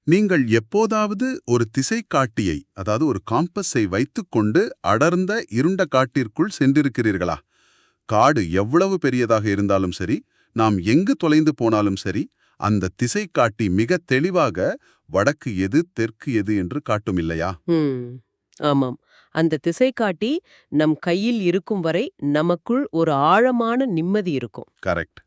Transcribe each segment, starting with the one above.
நீங்கள் எப்போதாவது ஒரு திசைக்காட்டியை, அதாவது ஒரு காம்பஸை வைத்துக்கொண்டு அடர்ந்த இருண்ட காட்டிற்குள் சென்றிருக்கிறீர்களா? காடு எவ்வளவு பெரியதாக இருந்தாலும் சரி, நாம் எங்கு தொலைந்து போனாலும் சரி, அந்த திசைக்காட்டி மிக தெளிவாக வடக்கு எது தெற்கு எது என்று காட்டும் இல்லையா? ஆமாம். அந்த திசைகாட்டி நம் கையில் இருக்கும் வரை நமக்குள் ஒரு ஆழமான நிம்மதி இருக்கும். கரெக்ட்.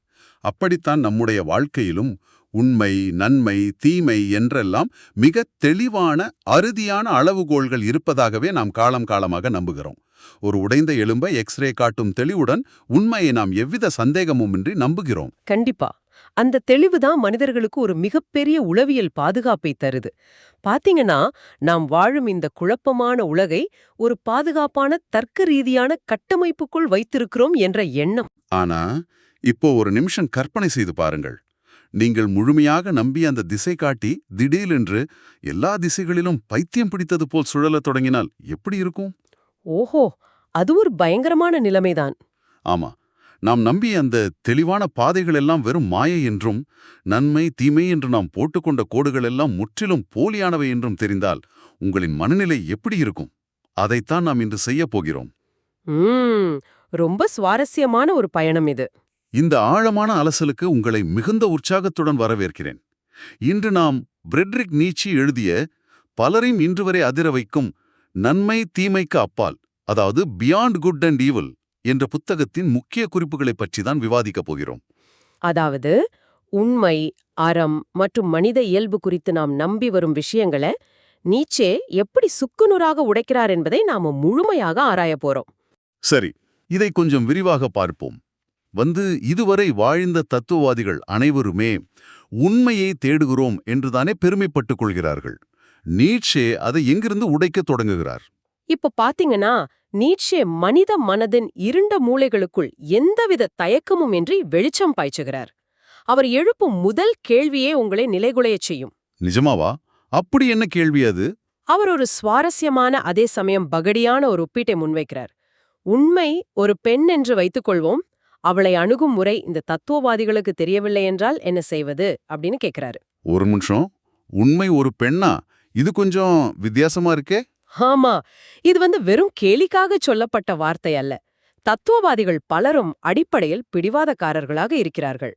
அப்படித்தான் நம்முடைய வாழ்க்கையிலும் உண்மை, நன்மை, தீமை என்றெல்லாம் மிக தெளிவான அறுதியான அளவுகோல்கள் இருப்பதாகவே நாம் காலம் காலமாக நம்புகிறோம். ஒரு உடைந்த எலும்பை எக்ஸ்ரே காட்டும் தெளிவுடன் உண்மையை நாம் எவ்வித சந்தேகமுமின்றி நம்புகிறோம். கண்டிப்பா. அந்த தெளிவுதான் மனிதர்களுக்கு ஒரு மிகப்பெரிய உளவியல் பாதுகாப்பை தருது. பாத்தீங்கன்னா, நாம் வாழும் இந்த குழப்பமான உலகை ஒரு பாதுகாப்பான தர்க்க ரீதியான கட்டமைப்புக்குள் வைத்திருக்கிறோம் என்ற எண்ணம். ஆனா, இப்போ ஒரு நிமிஷம் கற்பனை செய்து பாருங்கள். நீங்கள் முழுமையாக நம்பி அந்த திசை காட்டி திடீரென்று எல்லா திசைகளிலும் பைத்தியம் பிடித்தது போல் சுழலத் தொடங்கினால் எப்படி இருக்கும்? ஓஹோ, அது ஒரு பயங்கரமான நிலைமைதான். ஆமா, நாம் நம்பிய அந்த தெளிவான பாதைகள் எல்லாம் வெறும் மாயை என்றும், நன்மை தீமை என்று நாம் போட்டுக்கொண்ட கோடுகள் எல்லாம் முற்றிலும் போலியானவை என்றும் தெரிந்தால் உங்களின் மனநிலை எப்படி இருக்கும்? அதைத்தான் நாம் இன்று செய்யப் போகிறோம். ம் ரொம்ப சுவாரஸ்யமான ஒரு பயணம் இது. இந்த ஆழமான அலசலுக்கு உங்களை மிகுந்த உற்சாகத்துடன் வரவேற்கிறேன். இன்று நாம் ஃப்ரெட்ரிக் நீட்சி எழுதிய பலரையும் இன்று வரை அதிர வைக்கும் நன்மை தீமைக்கு அப்பால், அதாவது பியாண்ட் குட் அண்ட் ஈவில் என்ற புத்தகத்தின் முக்கிய குறிப்புகளைப் பற்றி தான் விவாதிக்கப் போகிறோம். அதாவது, உண்மை, அறம் மற்றும் மனித இயல்பு குறித்து நாம் நம்பி வரும் விஷயங்களை நீச்சே எப்படி சுக்குநூறாக உடைக்கிறார் என்பதை நாம முழுமையாக ஆராயப் போறோம். சரி, இதை கொஞ்சம் விரிவாக பார்ப்போம். இதுவரை வாழ்ந்த தத்துவவாதிகள் அனைவருமே உண்மையை தேடுகிறோம் என்றுதானே பெருமைப்பட்டுக் கொள்கிறார்கள். நீட்சே அதை எங்கிருந்து உடைக்கத் தொடங்குகிறார்? இப்ப பாத்தீங்கன்னா, நீட்சே மனித மனதின் இருண்ட மூளைகளுக்குள் எந்தவித தயக்கமும் இன்றி வெளிச்சம் பாய்ச்சுகிறார். அவர் எழுப்பும் முதல் கேள்வியே உங்களை நிலைகுலையச் செய்யும். நிஜமாவா? அப்படி என்ன கேள்வி அது? அவர் ஒரு சுவாரஸ்யமான அதே சமயம் பகடியான ஒரு ஒப்பீட்டை முன்வைக்கிறார். உண்மை ஒரு பெண் என்று வைத்துக்கொள்வோம். அவளை அணுகும் முறை இந்த தத்துவவாதிகளுக்கு தெரியவில்லை என்றால் என்ன செய்வது அப்படின்னு கேக்குறாரு. ஒரு நிமிஷம், உண்மை ஒரு பெண்ணா? இது கொஞ்சம் வித்தியாசமா இருக்கே. ஆமா, இது வெறும் கேலிக்காக சொல்லப்பட்ட வார்த்தை அல்ல. தத்துவவாதிகள் பலரும் அடிப்படையில் பிடிவாதக்காரர்களாக இருக்கிறார்கள்.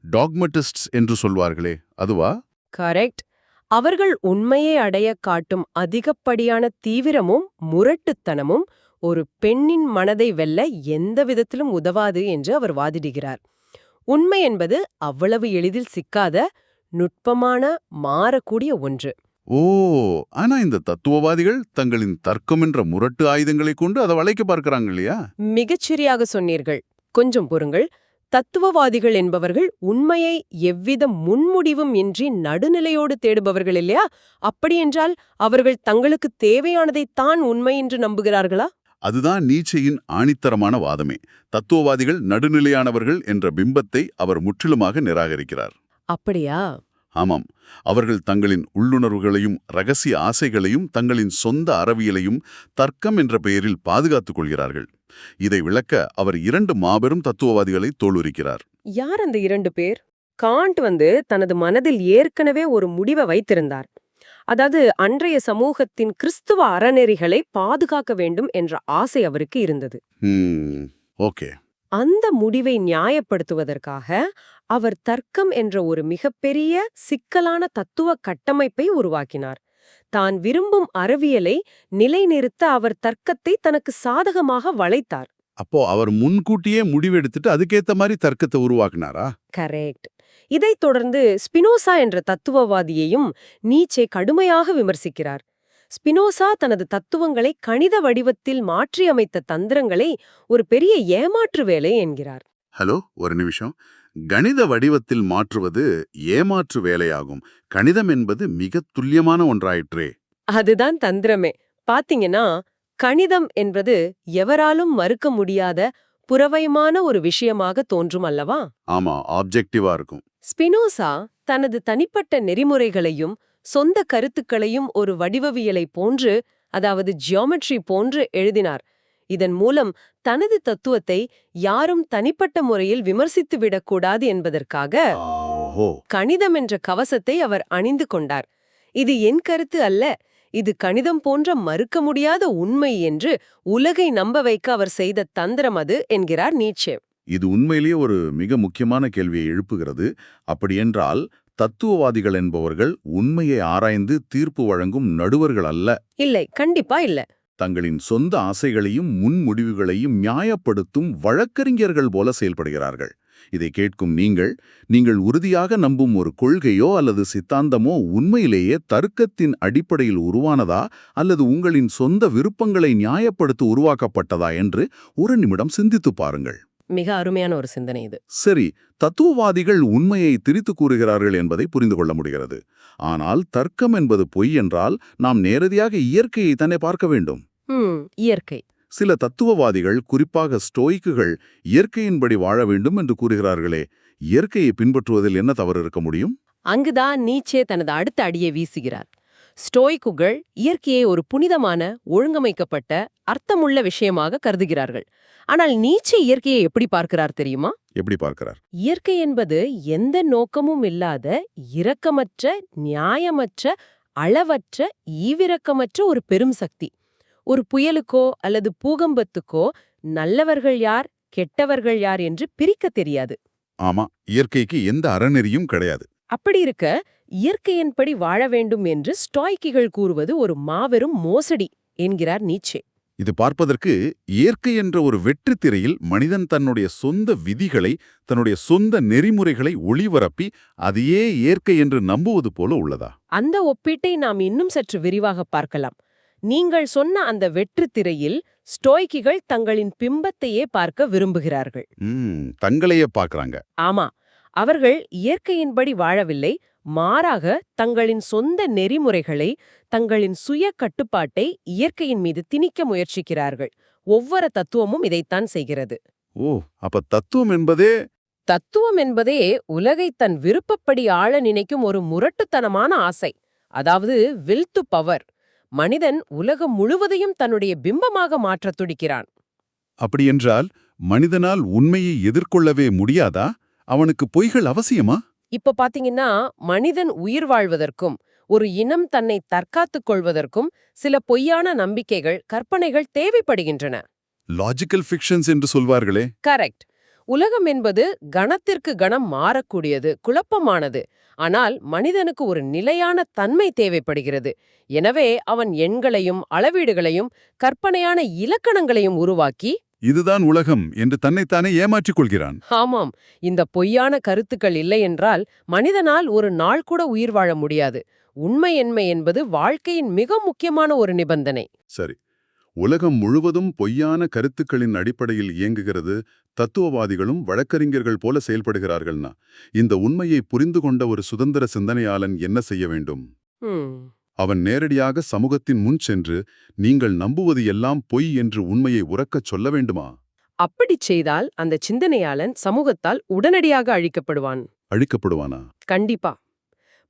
டாக்மட்டிஸ்ட்ஸ் என்று சொல்வார்களே, அதுவா? கரெக்ட். அவர்கள் உண்மையை அடைய காட்டும் அதிகப்படியான தீவிரமும் முரட்டுத்தனமும் ஒரு பெண்ணின் மனதை வெல்ல எந்த விதத்திலும் உதவாது என்று அவர் வாதிடுகிறார். உண்மை என்பது அவ்வளவு எளிதில் சிக்காத, நுட்பமான, மாறக்கூடிய ஒன்று. ஓ, ஆனா இந்த தத்துவவாதிகள் தங்களின் தர்க்கம் என்ற முரட்டு ஆயுதங்களை கொண்டு அதை வளைக்க பார்க்கறாங்க இல்லையா? மிகச்சரியாக சொன்னீர்கள். கொஞ்சம் பொறுங்கள். தத்துவவாதிகள் என்பவர்கள் உண்மையை எவ்வித முன்முடிவும் இன்றி நடுநிலையோடு தேடுபவர்கள் இல்லையா? அப்படியென்றால் அவர்கள் தங்களுக்கு தேவையானதைத்தான் உண்மை என்று நம்புகிறார்களா? அதுதான் நீட்சேயின் ஆணித்தரமான வாதமே. தத்துவவாதிகள் நடுநிலையானவர்கள் என்ற பிம்பத்தை அவர் முற்றிலுமாக நிராகரிக்கிறார். அப்படியா? ஆமாம், அவர்கள் தங்களின் உள்ளுணர்வுகளையும் ரகசிய ஆசைகளையும் தங்களின் சொந்த அறவியலையும் தர்க்கம் என்ற பெயரில் பாதுகாத்துக் கொள்கிறார்கள். இதை விளக்க அவர் 2 மாபெரும் தத்துவவாதிகளை தோலுரிக்கிறார். யார் அந்த 2 பேர்? காண்ட் தனது மனதில் ஏற்கனவே ஒரு முடிவை வைத்திருந்தார். அதாவது, அன்றைய சமூகத்தின் கிறிஸ்துவ அறநெறிகளை பாதுகாக்க வேண்டும் என்ற ஆசை அவருக்கு இருந்தது. ஓகே. அந்த முடிவை நியாயப்படுத்துவதற்காக அவர் தர்க்கம் என்ற ஒரு மிகப்பெரிய சிக்கலான தத்துவ கட்டமைப்பை உருவாக்கினார். தான் விரும்பும் அறிவியலை நிலைநிறுத்த அவர் தர்க்கத்தை தனக்கு சாதகமாக வளைத்தார். அப்போ அவர் முன்கூட்டியே முடிவெடுத்துட்டு அதுக்கேத்த மாதிரி தர்க்கத்தை உருவாக்குனாரா? கரெக்ட். இதைத் தொடர்ந்து ஸ்பினோசா என்ற தத்துவவாதியையும் நீச்சே கடுமையாக விமர்சிக்கிறார். ஸ்பினோசா தனது தத்துவங்களை கணித வடிவத்தில் மாற்றியமைத்த தந்திரங்களை ஒரு பெரிய ஏமாற்று வேலை என்கிறார். ஹலோ, ஒரு நிமிஷம். கணித வடிவத்தில் மாற்றுவது ஏமாற்று வேலையாகும். கணிதம் என்பது மிக துல்லியமான ஒன்றாயிற்றே. அதுதான் தந்திரமே. பாத்தீங்கன்னா, கணிதம் என்பது எவராலும் மறுக்க முடியாத புறவயமான ஒரு விஷயமாக தோன்றும் அல்லவா? ஆமா, ஆப்ஜெக்டிவா இருக்கும். ஸ்பினோசா தனது தனிப்பட்ட நெறிமுறைகளையும் சொந்த கருத்துக்களையும் ஒரு வடிவவியலை போன்று, அதாவது ஜியோமெட்ரி போன்று எழுதினார். இதன் மூலம் தனது தத்துவத்தை யாரும் தனிப்பட்ட முறையில் விமர்சித்து விடக்கூடாது என்பதற்காக. ஓஹோ. கணிதம் என்ற கவசத்தை அவர் அணிந்து கொண்டார். இது என் கருத்து அல்ல, இது கணிதம் போன்ற மறுக்க முடியாத உண்மை என்று உலகை நம்ப வைக்க அவர் செய்த தந்திரம் அது என்கிறார் நீட்சே. இது உண்மையிலேயே ஒரு மிக முக்கியமான கேள்வியை எழுப்புகிறது. அப்படியென்றால் தத்துவவாதிகள் என்பவர்கள் உண்மையை ஆராய்ந்து தீர்ப்பு வழங்கும் நடுவர்கள் அல்ல. இல்லை, கண்டிப்பா இல்ல. தங்களின் சொந்த ஆசைகளையும் முன்முடிவுகளையும் நியாயப்படுத்தும் வழக்கறிஞர்கள் போல செயல்படுகிறார்கள். இதை கேட்கும் நீங்கள் உறுதியாக நம்பும் ஒரு கொள்கையோ அல்லது சித்தாந்தமோ உண்மையிலேயே தர்க்கத்தின் அடிப்படையில் உருவானதா அல்லது உங்களின் சொந்த விருப்பங்களை நியாயப்படுத்த உருவாக்கப்பட்டதா என்று ஒரு நிமிடம் சிந்தித்துப் பாருங்கள். மிக அருமையான ஒரு சிந்தனை இது. சரி, தத்துவவாதிகள் உண்மையை திரித்து கூறுகிறார்கள் என்பதை புரிந்து கொள்ள முடிகிறது. ஆனால் தர்க்கம் என்பது பொய் என்றால் நாம் நேரடியாக இயற்கையை தானே பார்க்க வேண்டும். இயற்கை. சில தத்துவவாதிகள், குறிப்பாக ஸ்டோயிக்குகள், இயற்கையின்படி வாழ வேண்டும் என்று கூறுகிறார்களே, இயற்கையை பின்பற்றுவதில் என்ன தவறு இருக்க முடியும்? அங்குதான் நீட்சே தனது அடுத்த அடியை வீசுகிறார். ஸ்டோய்க்குகள் இயற்கையை ஒரு புனிதமான, ஒழுங்கமைக்கப்பட்ட, அர்த்தமுள்ள விஷயமாக கருதுகிறார்கள். ஆனால் நீட்சே இயற்கையை எப்படி பார்க்கிறார் தெரியுமா? எப்படி பார்க்கிறார்? இயற்கை என்பது எந்த நோக்கமும் இல்லாத, இரக்கமற்ற, நியாயமற்ற, அளவற்ற, ஈவிரக்கமற்ற ஒரு பெரும் சக்தி. ஒரு புயலுக்கோ அல்லது பூகம்பத்துக்கோ நல்லவர்கள் யார், கெட்டவர்கள் யார் என்று பிரிக்க தெரியாது. ஆமா, இயற்கைக்கு எந்த அறநெறியும் கிடையாது. அப்படி இருக்க இயற்கையின்படி வாழ வேண்டும் என்று ஸ்டாய்க்கிகள் கூறுவது ஒரு மாபெரும் மோசடி என்கிறார் நீட்சே. இது பார்ப்பதற்கு இயற்கை என்ற ஒரு வெற்றுத் திரையில் மனிதன் தன்னுடைய சொந்த விதிகளை, தன்னுடைய சொந்த நெறிமுறைகளை ஒளிபரப்பி அதையே இயற்கை என்று நம்புவது போல உள்ளதா? அந்த ஒப்பீட்டை நாம் இன்னும் சற்று விரிவாக பார்க்கலாம். நீங்கள் சொன்ன அந்த வெற்றுத் திரையில் ஸ்டோய்க்கிகள் தங்களின் பிம்பத்தையே பார்க்க விரும்புகிறார்கள். தங்களையே பார்க்கறாங்க. ஆமா, அவர்கள் இயற்கையின்படி வாழவில்லை, மாறாக தங்களின் சொந்த நெறிமுறைகளை, தங்களின் சுய கட்டுப்பாட்டை இயற்கையின் மீது திணிக்க முயற்சிக்கிறார்கள். ஒவ்வொரு தத்துவமும் இதைத்தான் செய்கிறது. ஓ, அப்ப தத்துவம் என்பதே உலகை தன் விருப்பப்படி ஆள நினைக்கும் ஒரு முரட்டுத்தனமான ஆசை. அதாவது வில் டு பவர். மனிதன் உலகம் முழுவதையும் தன்னுடைய பிம்பமாக மாற்றத் துடிக்கிறான். அப்படியென்றால் மனிதனால் உண்மையை எதிர்கொள்ளவே முடியாதா? அவனுக்கு பொய்கள் அவசியமா? இப்ப பாத்தீங்கன்னா, மனிதன் உயிர் வாழ்வதற்கும் ஒரு இனம் தன்னை தற்காத்துக் கொள்வதற்கும் சில பொய்யான நம்பிக்கைகள், கற்பனைகள் தேவைப்படுகின்றன. லாஜிக்கல் ஃபிக்ஷன்ஸ் என்று சொல்வார்களே. கரெக்ட். உலகம் என்பது கணத்திற்கு கணம் மாறக்கூடியது, குழப்பமானது. ஆனால் மனிதனுக்கு ஒரு நிலையான தன்மை தேவைப்படுகிறது. எனவே அவன் எண்களையும் அளவீடுகளையும் கற்பனையான இலக்கணங்களையும் உருவாக்கி, இதுதான் உலகம் என்று தன்னைத்தானே ஏமாற்றிக் கொள்கிறான். ஆமாம், இந்த பொய்யான கருத்துக்கள் இல்லை என்றால் மனிதனால் ஒரு நாள் கூட உயிர் வாழ முடியாது. உண்மை என்பது வாழ்க்கையின் மிக முக்கியமான ஒரு நிபந்தனை. சரி, உலகம் முழுவதும் பொய்யான கருத்துக்களின் அடிப்படையில் இயங்குகிறது, தத்துவவாதிகளும் வழக்கறிஞர்கள் போல செயல்படுகிறார்கள்னா, இந்த உண்மையை புரிந்து கொண்ட ஒரு சுதந்திர சிந்தனையாளன் என்ன செய்ய வேண்டும்? அவன் நேரடியாக சமூகத்தின் முன் சென்று, நீங்கள் நம்புவது எல்லாம் பொய் என்று உண்மையை உரக்கச் சொல்ல வேண்டுமா? அப்படிச் செய்தால் அந்த சிந்தனையாளன் சமூகத்தால் உடனடியாக அழிக்கப்படுவானா? கண்டிப்பா.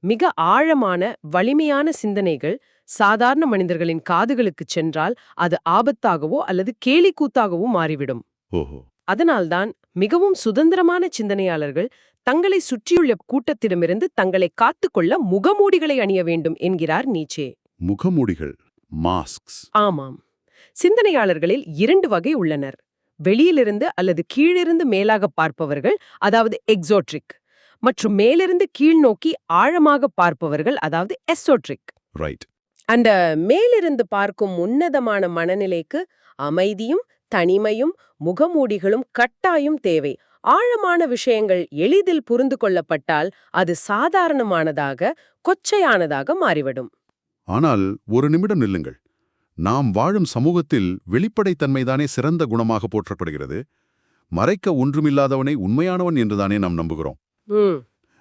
மிக ஆழமான, வலிமையான சிந்தனைகள் சாதாரண மனிதர்களின் காதுகளுக்குச் சென்றால் அது ஆபத்தாகவோ அல்லது கேலிக்கூத்தாகவோ மாறிவிடும். ஓஹோ. அதனால்தான் மிகவும் சுதந்திரமான சிந்தனையாளர்கள் தங்களை சுற்றியுள்ள கூட்டத்திடமிருந்து தங்களை காத்துக்கொள்ள முகமூடிகளை அணிய வேண்டும் என்கிறார் நீட்சே. முகமூடிகள், மாஸ்க்ஸ். ஆமாம். சிந்தனையாளர்களில் 2 வகை உள்ளனர். வெளியிலிருந்து அல்லது கீழிருந்து மேலாக பார்ப்பவர்கள், அதாவது எக்ஸோட்ரிக், மற்றும் மேலிருந்து கீழ் நோக்கி ஆழமாக பார்ப்பவர்கள், அதாவது எசோட்ரிக். ரைட். அந்த மேலிருந்து பார்க்கும் உன்னதமான மனநிலைக்கு அமைதியும் தனிமையும் முகமூடிகளும் கட்டாயம் தேவை. ஆழமான விஷயங்கள் எளிதில் புரிந்து கொள்ளப்பட்டால் அது சாதாரணமானதாக, கொச்சையானதாக மாறிவிடும். ஆனால் ஒரு நிமிடம் நில்லுங்கள். நாம் வாழும் சமூகத்தில் வெளிப்படைத்தன்மைதானே சிறந்த குணமாக போற்றப்படுகிறது. மறைக்க ஒன்றுமில்லாதவனை உண்மையானவன் என்றுதானே நாம் நம்புகிறோம்.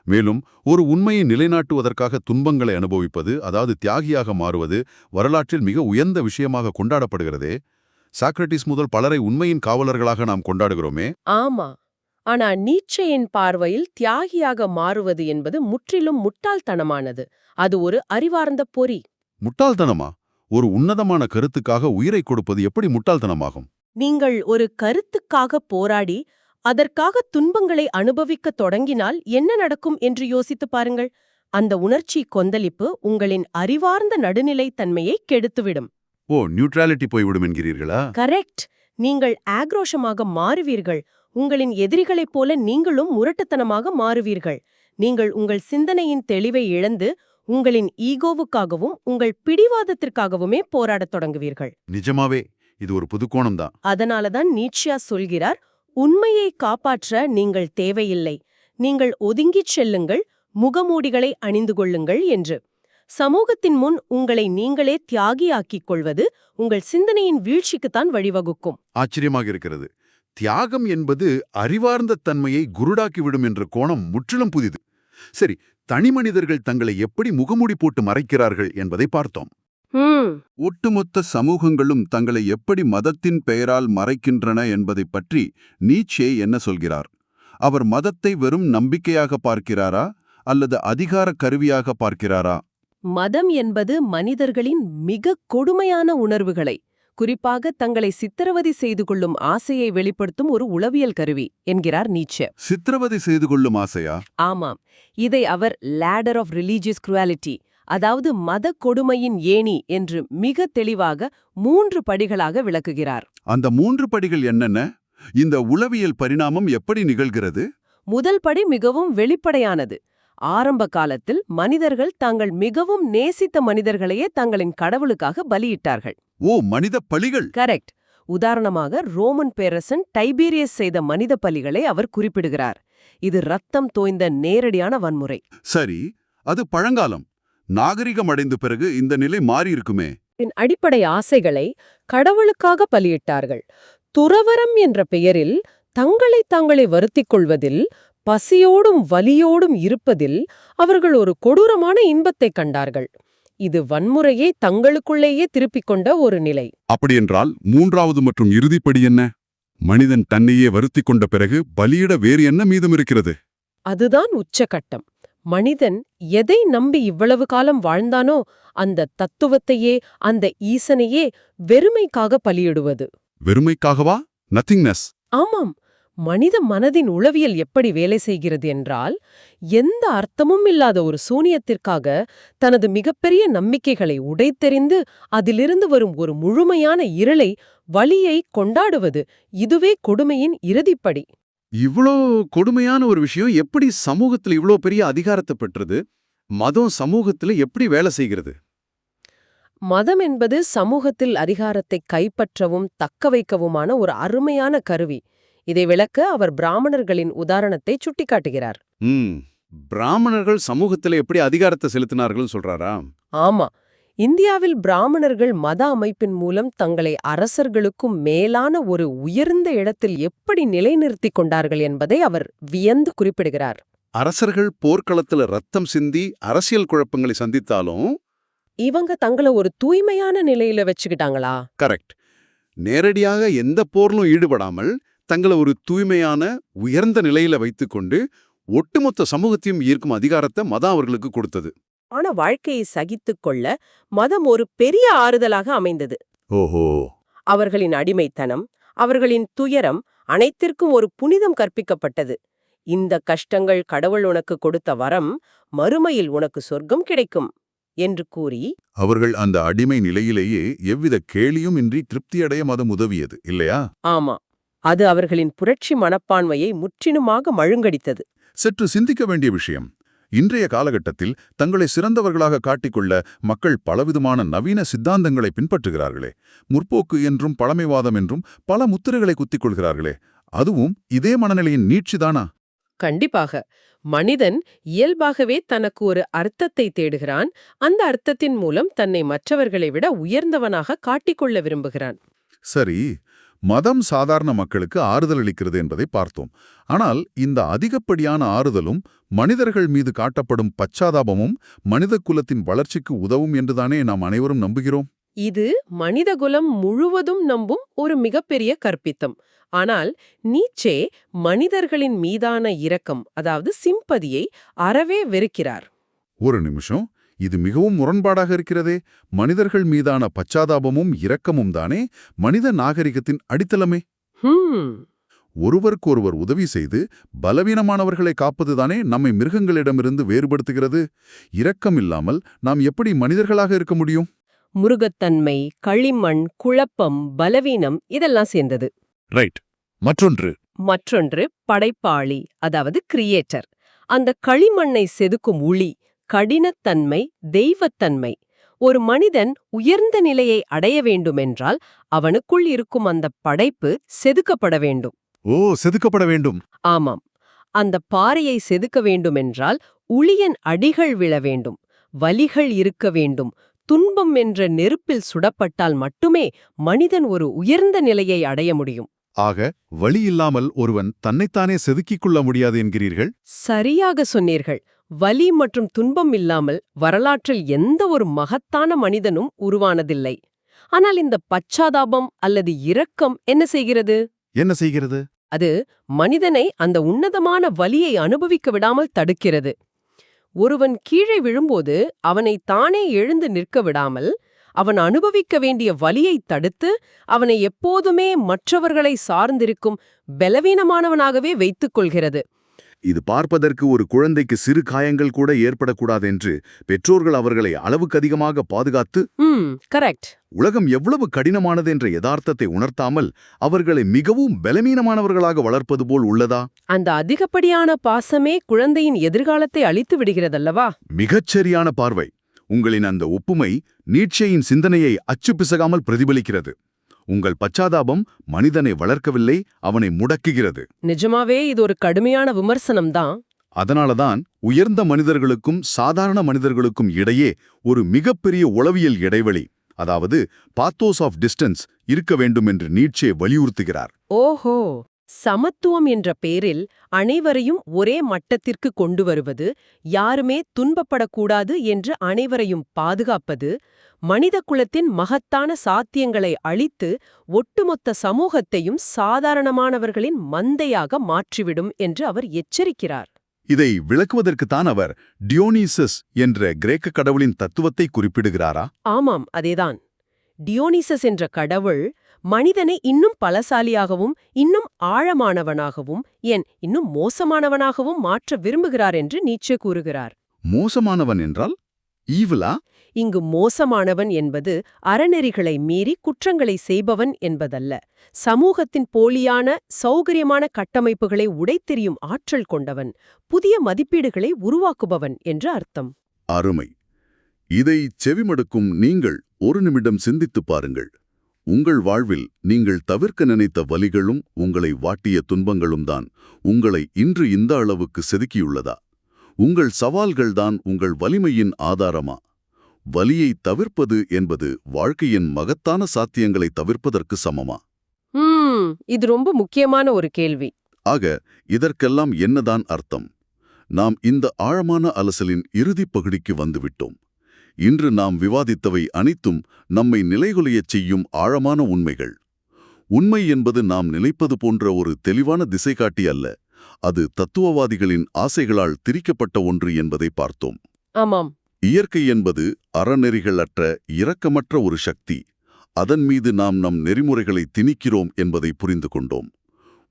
மேலும் ஒரு உண்மையை நிலைநாட்டுவதற்காக துன்பங்களை அனுபவிப்பது, அதாவது தியாகியாக மாறுவது, வரலாற்றில் மிக உயர்ந்த விஷயமாக கொண்டாடப்படுகிறதே. சாக்ரட்டிஸ் முதல் பலரை உண்மையின் காவலர்களாக நாம் கொண்டாடுகிறோமே. ஆமா. ஆனா நீட்சேயின் பார்வையில் தியாகியாக மாறுவது என்பது முற்றிலும் முட்டாள்தனமானது. அது ஒரு அறிவார்ந்த பொறி. முட்டாள்தனமா? ஒரு உன்னதமான கருத்துக்காக உயிரை கொடுப்பது எப்படி முட்டாள்தனமாகும்? நீங்கள் ஒரு கருத்துக்காக போராடி அதற்காக துன்பங்களை அனுபவிக்கத் தொடங்கினால் என்ன நடக்கும் என்று யோசித்துப் பாருங்கள். அந்த உணர்ச்சி கொந்தளிப்பு உங்களின் அறிவார்ந்த நடுநிலைத் தன்மையை கெடுத்துவிடும். ஓ, நியூட்ராலிட்டி போய்விடும் என்கிறீர்களா? கரெக்ட். நீங்கள் ஆக்ரோஷமாக மாறுவீர்கள். உங்களின் எதிரிகளைப் போல நீங்களும் முரட்டுத்தனமாக மாறுவீர்கள். நீங்கள் உங்கள் சிந்தனையின் தெளிவை இழந்து உங்களின் ஈகோவுக்காகவும் உங்கள் பிடிவாதத்திற்காகவுமே போராடத் தொடங்குவீர்கள். நிஜமாவே இது ஒரு புதுக்கோணம்தான். அதனாலதான் நீட்சியா சொல்கிறார், உண்மையை காப்பாற்ற நீங்கள் தேவையில்லை. நீங்கள் ஒதுங்கிச் செல்லுங்கள், முகமூடிகளை அணிந்து கொள்ளுங்கள் என்று. சமூகத்தின் முன் உங்களை நீங்களே தியாகியாக்கிக் கொள்வது உங்கள் சிந்தனையின் வீழ்ச்சிக்குத்தான் வழிவகுக்கும். ஆச்சரியமாக இருக்கிறது. தியாகம் என்பது அறிவார்ந்த தன்மையை குருடாக்கிவிடும் என்ற கோணம் முற்றிலும் புதிது. சரி, தனிமனிதர்கள் தங்களை எப்படி முகமூடி போட்டு மறைக்கிறார்கள் என்பதை பார்த்தோம். ஒட்டுமொத்த சமூகங்களும் தங்களை எப்படி மதத்தின் பெயரால் மறைக்கின்றன என்பதைப் பற்றி நீட்சே என்ன சொல்கிறார்? அவர் மதத்தை வெறும் நம்பிக்கையாக பார்க்கிறாரா அல்லது அதிகார கருவியாக பார்க்கிறாரா? மதம் என்பது மனிதர்களின் மிக கொடுமையான உணர்வுகளை, குறிப்பாக தங்களை சித்திரவதை செய்து கொள்ளும் ஆசையை வெளிப்படுத்தும் ஒரு உளவியல் கருவி என்கிறார் நீட்சே. சித்திரவதை செய்து கொள்ளும் ஆசையா? ஆமாம். இதை அவர் லேடர் ஆஃப் ரிலீஜியஸ் குரூவாலிட்டி, அதாவது மத கொடுமையின் ஏணி என்று மிக தெளிவாக 3 படிகளாக விளக்குகிறார். அந்த 3 படிகள் என்னென்ன? இந்த உளவியல் பரிணாமம் எப்படி நிகழ்கிறது? முதல் படி மிகவும் வெளிப்படையானது. ஆரம்ப காலத்தில் மனிதர்கள் தாங்கள் மிகவும் நேசித்த மனிதர்களையே தங்களின் கடவுளுக்காக பலியிட்டார்கள். ஓ, மனித பலிகள். கரெக்ட். உதாரணமாக ரோமன் பேரரசன் டைபீரியஸ் செய்த மனித பலிகளை அவர் குறிப்பிடுகிறார். இது ரத்தம் தோய்ந்த நேரடியான வன்முறை. சரி, அது பழங்காலம். நாகரிகம் அடைந்த பிறகு இந்த நிலை மாறியிருக்குமே. அடிப்படை ஆசைகளை கடவுளுக்காக பலியிட்டார்கள். துறவரம் என்ற பெயரில் தங்களை தாங்களே வருத்திக் கொள்வதில், பசியோடும் வலியோடும் இருப்பதில் அவர்கள் ஒரு கொடூரமான இன்பத்தைக் கண்டார்கள். இது வன்முறையை தங்களுக்குள்ளேயே திருப்பிக் கொண்ட ஒரு நிலை. அப்படியென்றால் 3வது மற்றும் இறுதிப்படி என்ன? மனிதன் தன்னையே வருத்திக் கொண்ட பிறகு பலியிட வேறு என்ன மீதம் இருக்கிறது? அதுதான் உச்சகட்டம். மனிதன் எதை நம்பி இவ்வளவு காலம் வாழ்ந்தானோ அந்த தத்துவத்தையே, அந்த ஈசனையே வெறுமைக்காக பலியிடுவது. வெறுமைக்காகவா? நத்திங்னஸ். ஆமாம். மனித மனதின் உளவியல் எப்படி வேலை செய்கிறது என்றால், எந்த அர்த்தமும் இல்லாத ஒரு சூனியத்திற்காக தனது மிகப்பெரிய நம்பிக்கைகளை உடைத்தெறிந்து அதிலிருந்து வரும் ஒரு முழுமையான இருளை, வலியை கொண்டாடுவது. இதுவே கொடுமையின் இறுதிப்படி. இவ்ளோ கொடுமையான ஒரு விஷயம் எப்படி சமூகத்துல இவ்ளோ பெரிய அதிகாரத்தை பெற்றது? மதம் சமூகத்துல எப்படி வேலை செய்கிறது? மதம் என்பது சமூகத்தில் அதிகாரத்தை கைப்பற்றவும் தக்க வைக்கவுமான ஒரு அருமையான கருவி. இதை விளக்க அவர் பிராமணர்களின் உதாரணத்தை சுட்டிக்காட்டுகிறார். பிராமணர்கள் சமூகத்துல எப்படி அதிகாரத்தை செலுத்தினார்கள் சொல்றாரா? ஆமா. இந்தியாவில் பிராமணர்கள் மத அமைப்பின் மூலம் தங்களை அரசர்களுக்கும் மேலான ஒரு உயர்ந்த இடத்தில் எப்படி நிலைநிறுத்திக் கொண்டார்கள் என்பதை அவர் வியந்து குறிப்பிடுகிறார். அரசர்கள் போர்க்களத்துல ரத்தம் சிந்தி அரசியல் குழப்பங்களை சந்தித்தாலும் இவங்க தங்களை ஒரு தூய்மையான நிலையில வச்சுக்கிட்டாங்களா? கரெக்ட். நேரடியாக எந்த போர்லும் ஈடுபடாமல் தங்களை ஒரு தூய்மையான உயர்ந்த நிலையில வைத்துக்கொண்டு ஒட்டுமொத்த சமூகத்தையும் ஈர்க்கும் அதிகாரத்தை மதம் அவர்களுக்கு கொடுத்தது. ஆன வாழ்க்கையை சகித்துக் கொள்ள மதம் ஒரு பெரிய ஆறுதலாக அமைந்தது. ஓஹோ. அவர்களின் அடிமைத்தனம், அவர்களின் துயரம் அனைத்திற்கும் ஒரு புனிதம் கற்பிக்கப்பட்டது. இந்த கஷ்டங்கள் கடவுள் உனக்கு கொடுத்த வரம், மறுமையில் உனக்கு சொர்க்கம் கிடைக்கும் என்று கூறி அவர்கள் அந்த அடிமை நிலையிலேயே எவ்வித கேலியும் இன்றி திருப்தியடைய மதம் உதவியது இல்லையா? ஆமா. அது அவர்களின் புரட்சி மனப்பான்மையை முற்றிலுமாக மழுங்கடித்தது. சற்று சிந்திக்க வேண்டிய விஷயம். இன்றைய காலகட்டத்தில் தங்களை சிறந்தவர்களாக காட்டிக்கொள்ள மக்கள் பலவிதமான நவீன சித்தாந்தங்களை பின்பற்றுகிறார்களே. முற்போக்கு என்றும் பழமைவாதம் என்றும் பல முத்திரைகளை குத்திக் கொள்கிறார்களே. அதுவும் இதே மனநிலையின் நீட்சிதானா? கண்டிப்பாக. மனிதன் இயல்பாகவே தனக்கு ஒரு அர்த்தத்தை தேடுகிறான். அந்த அர்த்தத்தின் மூலம் தன்னை மற்றவர்களை விட உயர்ந்தவனாக காட்டிக்கொள்ள விரும்புகிறான். சரி, மதம் சாதாரண மக்களுக்கு ஆறுதல் அளிக்கிறது என்பதை பார்த்தோம். ஆனால் இந்த அதிகப்படியான ஆறுதலும் மனிதர்கள் மீது காட்டப்படும் பச்சாதாபமும் மனித குலத்தின் வளர்ச்சிக்கு உதவும் என்றுதானே நாம் அனைவரும் நம்புகிறோம். இது மனிதகுலம் முழுவதும் நம்பும் ஒரு மிகப்பெரிய கற்பித்தம். ஆனால் நீட்சே மனிதர்களின் மீதான இரக்கம், அதாவது சிம்பதியை அறவே வெறுக்கிறார். ஒரு நிமிஷம், இது மிகவும் முரண்பாடாக இருக்கிறதே. மனிதர்கள் மீதான பச்சாதாபமும் இரக்கமும் தானே மனித நாகரிகத்தின் அடித்தளமே. ஒருவருக்கொருவர் உதவி செய்து பலவீனமானவர்களை காப்பதுதானே நம்மை மிருகங்களிடமிருந்து வேறுபடுத்துகிறது. இரக்கம் இல்லாமல் நாம் எப்படி மனிதர்களாக இருக்க முடியும்? முருகத்தன்மை, களிமண், குழப்பம், பலவீனம் இதெல்லாம் சேர்ந்தது. ரைட். மற்றொன்று படைப்பாளி, அதாவது கிரியேட்டர். அந்த களிமண்ணை செதுக்கும் உளி, கடினத்தன்மை, தெய்வத்தன்மை. ஒரு மனிதன் உயர்ந்த நிலையை அடைய வேண்டுமென்றால் அவனுக்குள் இருக்கும் அந்த படைப்பு செதுக்கப்பட வேண்டும். செதுக்கப்பட வேண்டும். ஆமாம். அந்த பாறையை செதுக்க வேண்டுமென்றால் உளியன் அடிகள் விழ வேண்டும், வலிகள் இருக்க வேண்டும். துன்பம் என்ற நெருப்பில் சுடப்பட்டால் மட்டுமே மனிதன் ஒரு உயர்ந்த நிலையை அடைய முடியும். ஆக வலி இல்லாமல் ஒருவன் தன்னைத்தானே செதுக்கிக் கொள்ள முடியாது என்கிறீர்கள்? சரியாக சொன்னீர்கள். வலி மற்றும் துன்பம் இல்லாமல் வரலாற்றில் எந்த ஒரு மகத்தான மனிதனும் உருவானதில்லை. ஆனால் இந்த பச்சாதாபம் அல்லது இரக்கம் என்ன செய்கிறது? அது மனிதனை அந்த உன்னதமான வலியை அனுபவிக்க விடாமல் தடுக்கிறது. ஒருவன் கீழே விழும்போது அவனை தானே எழுந்து நிற்க விடாமல், அவன் அனுபவிக்க வேண்டிய வலியை தடுத்து அவனை எப்போதுமே மற்றவர்களை சார்ந்திருக்கும் பலவீனமானவனாகவே வைத்துக் கொள்கிறது. இது பார்ப்பதற்கு ஒரு குழந்தைக்கு சிறு காயங்கள் கூட ஏற்படக்கூடாதென்று பெற்றோர்கள் அவர்களை அளவுக்கு அதிகமாக பாதுகாத்து, கரெக்ட், உலகம் எவ்வளவு கடினமானது என்ற யதார்த்தத்தை உணர்த்தாமல் அவர்களை மிகவும் பலவீனமானவர்களாக வளர்ப்பது போல் உள்ளதா? அந்த அதிகப்படியான பாசமே குழந்தையின் எதிர்காலத்தை அழித்து விடுகிறதல்லவா? மிகச்சரியான பார்வை. உங்களின் அந்த ஒப்புமை நீட்சேயின் சிந்தனையை அச்சுப்பிசகாமல் பிரதிபலிக்கிறது. உங்கள் பச்சாதாபம் மனிதனை வளர்க்கவில்லை, அவனை முடக்குகிறது. நிஜமாவே இது ஒரு கடுமையான விமர்சனம்தான். அதனாலதான் உயர்ந்த மனிதர்களுக்கும் சாதாரண மனிதர்களுக்கும் இடையே ஒரு மிகப்பெரிய உளவியல் இடைவெளி, அதாவது பாத்தோஸ் ஆஃப் டிஸ்டன்ஸ் இருக்க வேண்டும் என்று நீட்சே வலியுறுத்துகிறார். ஓஹோ, சமத்துவம் என்ற பேரில் அனைவரையும் ஒரே மட்டத்திற்கு கொண்டு வருவது, யாருமே துன்பப்படக்கூடாது என்று அனைவரையும் பாதுகாப்பது, மனித குலத்தின் மகத்தான சாத்தியங்களை அழித்து ஒட்டுமொத்த சமூகத்தையும் சாதாரணமானவர்களின் மந்தையாக மாற்றிவிடும் என்று அவர் எச்சரிக்கிறார். இதை விளக்குவதற்குத்தான் அவர் டியோனிசஸ் என்ற கிரேக்க கடவுளின் தத்துவத்தை குறிப்பிடுகிறாரா? ஆமாம், அதேதான். டியோனிசஸ் என்ற கடவுள் மனிதனை இன்னும் பலசாலியாகவும் இன்னும் ஆழமானவனாகவும் இன்னும் மோசமானவனாகவும் மாற்ற விரும்புகிறார் என்று நீட்சே கூறுகிறார். மோசமானவன் என்றால் ஈவிலா? இங்கு மோசமானவன் என்பது அறநெறிகளை மீறி குற்றங்களை செய்பவன் என்பதல்ல. சமூகத்தின் போலியான சௌகரியமான கட்டமைப்புகளை உடைத்தெறியும் ஆற்றல் கொண்டவன், புதிய மதிப்பீடுகளை உருவாக்குபவன் என்று அர்த்தம். அருமை. இதை செவிமடுக்கும் நீங்கள் ஒரு நிமிடம் சிந்தித்துப் பாருங்கள். உங்கள் வாழ்வில் நீங்கள் தவிர்க்க நினைத்த வலிகளும் உங்களை வாட்டிய துன்பங்களும் தான் உங்களை இன்று இந்த அளவுக்கு செதுக்கியுள்ளதா? உங்கள் சவால்கள்தான் உங்கள் வலிமையின் ஆதாரமா? வலியை தவிர்ப்பது என்பது வாழ்க்கையின் மகத்தான சாத்தியங்களை தவிர்ப்பதற்கு சமமா? இது ரொம்ப முக்கியமான ஒரு கேள்வி. ஆக இதற்கெல்லாம் என்னதான் அர்த்தம்? நாம் இந்த ஆழமான அலசலின் இறுதிப் பகுதிக்கு வந்துவிட்டோம். இன்று நாம் விவாதித்தவை அனைத்தும் நம்மை நிலைகுலையச் செய்யும் ஆழமான உண்மைகள். உண்மை என்பது நாம் நினைப்பது போன்ற ஒரு தெளிவான திசைகாட்டி அல்ல, அது தத்துவவாதிகளின் ஆசைகளால் திரிக்கப்பட்ட ஒன்று என்பதை பார்த்தோம். ஆமாம். இயற்கை என்பது அறநெறிகள் அற்ற இரக்கமற்ற ஒரு சக்தி. அதன் மீது நாம் நம் நெறிமுறைகளை திணிக்கிறோம் என்பதை புரிந்து கொண்டோம்.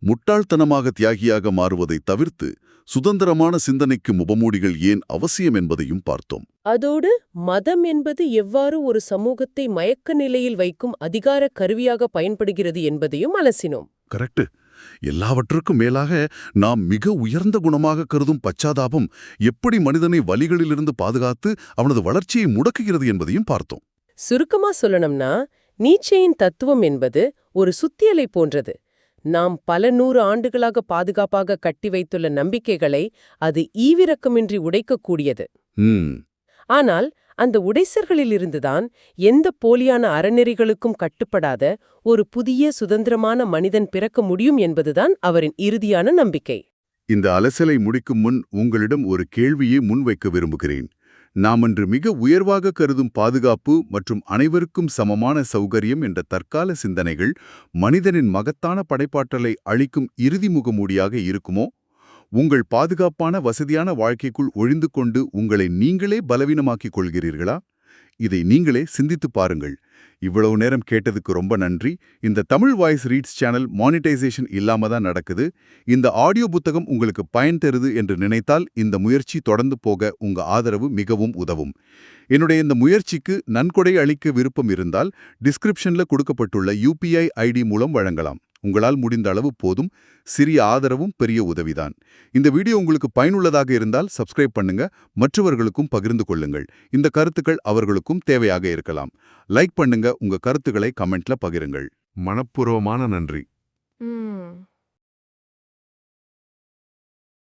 முட்டாள்தனமாக தியாகியாக மாறுவதை தவிர்த்து சுதந்திரமான சிந்தனைக்கு முகமூடிகள் ஏன் அவசியம் என்பதையும் பார்த்தோம். அதோடு மதம் என்பது எவ்வாறு ஒரு சமூகத்தை மயக்க நிலையில் வைக்கும் அதிகார கருவியாக பயன்படுகிறது என்பதையும் அலசினோம். கரெக்ட். எல்லாவற்றுக்கும் மேலாக நாம் மிக உயர்ந்த குணமாக கருதும் பச்சாதாபம் எப்படி மனிதனை வலிகளிலிருந்து பாதுகாத்து அவனது வளர்ச்சியை முடக்குகிறது என்பதையும் பார்த்தோம். சுருக்கமா சொல்லணும்னா, நீட்சேயின் தத்துவம் என்பது ஒரு சுத்தியலை போன்றது. நாம் பல 100 ஆண்டுகளாக பாதுகாப்பாக கட்டி வைத்துள்ள நம்பிக்கைகளை அது ஈவிரக்கமின்றி உடைக்கக்கூடியது. ஆனால் அந்த உடைசர்களிலிருந்துதான் எந்த போலியான அறநெறிகளுக்கும் கட்டுப்படாத ஒரு புதிய சுதந்திரமான மனிதன் பிறக்க முடியும் என்பதுதான் அவரின் இறுதியான நம்பிக்கை. இந்த அலசலை முடிக்கும் முன் உங்களிடம் ஒரு கேள்வியை முன்வைக்க விரும்புகிறேன். நாம் இன்று மிக உயர்வாக கருதும் பாதுகாப்பு மற்றும் அனைவருக்கும் சமமான சௌகரியம் என்ற தற்கால சிந்தனைகள் மனிதனின் மகத்தான படைப்பாற்றலை அளிக்கும் இறுதி முகமூடியாக இருக்குமோ? உங்கள் பாதுகாப்பான வசதியான வாழ்க்கைக்குள் ஒழிந்து கொண்டு உங்களை நீங்களே பலவீனமாக்கிக் கொள்கிறீர்களா? இதை நீங்களே சிந்தித்துப் பாருங்கள். இவ்வளவு நேரம் கேட்டதுக்கு ரொம்ப நன்றி. இந்த Tamil voice reads channel monetisation இல்லாம தான் நடக்குது. இந்த ஆடியோ புத்தகம் உங்களுக்கு பயன் தருது என்று நினைத்தால் இந்த முயற்சி தொடர்ந்து போக உங்க ஆதரவு மிகவும் உதவும். என்னுடைய இந்த முயற்சிக்கு நன்கொடை அளிக்க விருப்பம் இருந்தால் டிஸ்கிரிப்ஷன்ல கொடுக்கப்பட்டுள்ள UPI ID மூலம் வழங்கலாம். உங்களால் முடிந்த அளவு போதும். சிறிய ஆதரவும் பெரிய உதவிதான். இந்த வீடியோ உங்களுக்கு பயனுள்ளதாக இருந்தால் சப்ஸ்கிரைப் பண்ணுங்க, மற்றவர்களுக்கும் பகிர்ந்து கொள்ளுங்கள். இந்த கருத்துக்கள் அவர்களுக்கும் தேவையாக இருக்கலாம். லைக் பண்ணுங்க, உங்க கருத்துக்களை கமெண்ட்ல பகிருங்கள். மனப்பூர்வமான நன்றி.